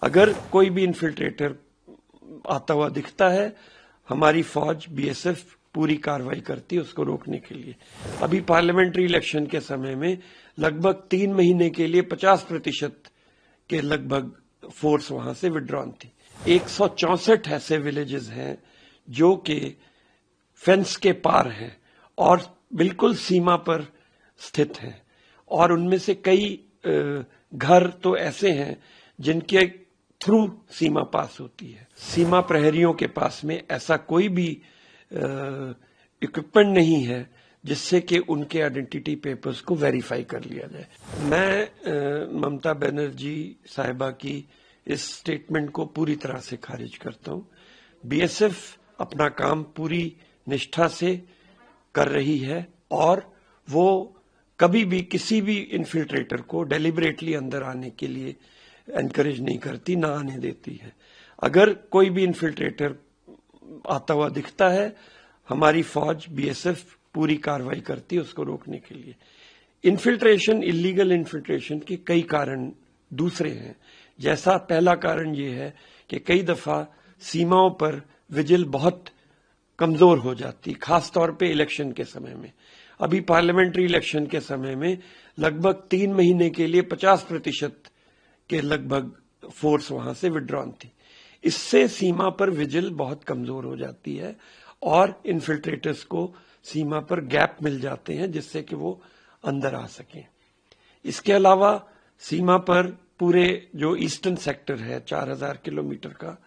अगर कोई भी इन्फिल्ट्रेटर आता हुआ दिखता है, हमारी फौज बीएसएफ पूरी कार्रवाई करती है उसको रोकने के लिए। अभी पार्लियामेंट्री इलेक्शन के समय में लगभग 3 महीने के लिए 50% के लगभग फोर्स वहां से विड्रॉन थी। 164 ऐसे विलेजेस हैं जो कि फेंस के पार हैं और बिल्कुल सीमा पर स्थित हैं, और उनमें से कई घर तो ऐसे हैं जिनके थ्रू सीमा पास होती है। सीमा प्रहरियों के पास में ऐसा कोई भी इक्विपमेंट नहीं है जिससे कि उनके आइडेंटिटी पेपर्स को वेरीफाई कर लिया जाए। मैं ममता बनर्जी साहिबा की इस स्टेटमेंट को पूरी तरह से खारिज करता हूं। बीएसएफ अपना काम पूरी निष्ठा से कर रही है और वो कभी भी किसी भी इन्फिल्ट्रेटर को डेलिबरेटली अंदर आने के लिए एनकरेज नहीं करती, ना आने देती है। अगर कोई भी इन्फिल्ट्रेटर आता हुआ दिखता है, हमारी फौज बीएसएफ पूरी कार्रवाई करती है उसको रोकने के लिए। इन्फिल्ट्रेशन, इलीगल इन्फिल्ट्रेशन के कई कारण दूसरे हैं। जैसा पहला कारण ये है कि कई दफा सीमाओं पर विजिल बहुत कमजोर हो जाती, खास तौर पे इलेक्शन के समय में। अभी पार्लियामेंट्री इलेक्शन के समय में लगभग 3 महीने के लिए 50% के लगभग फोर्स वहां से विड्रॉन थी। इससे सीमा पर विजिल बहुत कमजोर हो जाती है और इन्फिल्ट्रेटर्स को सीमा पर गैप मिल जाते हैं जिससे कि वो अंदर आ सकें। इसके अलावा सीमा पर पूरे जो ईस्टर्न सेक्टर है 4000 किलोमीटर का,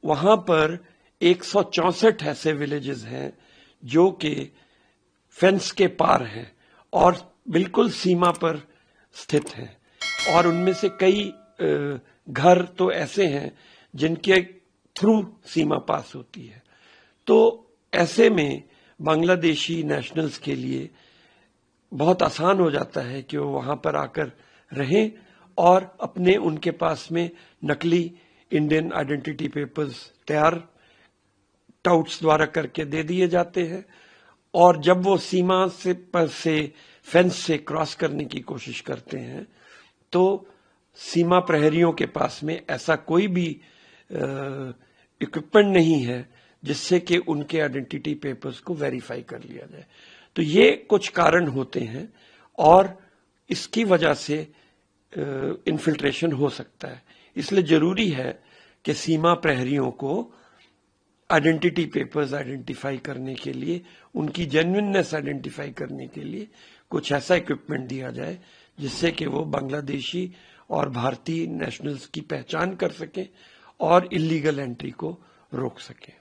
वहां पर 164 ऐसे विलेजेस हैं जो कि फेंस के पार हैं और बिल्कुल सीमा पर स्थित हैं, और उनमें से कई घर तो ऐसे हैं जिनके थ्रू सीमा पास होती है। तो ऐसे में बांग्लादेशी नेशनल्स के लिए बहुत आसान हो जाता है कि वो वहां पर आकर रहें और अपने उनके पास में नकली इंडियन आइडेंटिटी पेपर्स तैयार टाउट्स द्वारा करके दे दिए जाते हैं, और जब वो सीमा से फेंस से क्रॉस करने की कोशिश करते हैं तो सीमा प्रहरियों के पास में ऐसा कोई भी इक्विपमेंट नहीं है जिससे कि उनके आइडेंटिटी पेपर्स को वेरीफाई कर लिया जाए। तो ये कुछ कारण होते हैं और इसकी वजह से इन्फिल्ट्रेशन हो सकता है। इसलिए जरूरी है कि सीमा प्रहरियों को आइडेंटिटी पेपर्स आइडेंटिफाई करने के लिए, उनकी जेन्युइननेस आइडेंटिफाई करने के लिए कुछ ऐसा इक्विपमेंट दिया जाए जिससे कि वो बांग्लादेशी और भारतीय नेशनल्स की पहचान कर सकें और इलीगल एंट्री को रोक सकें।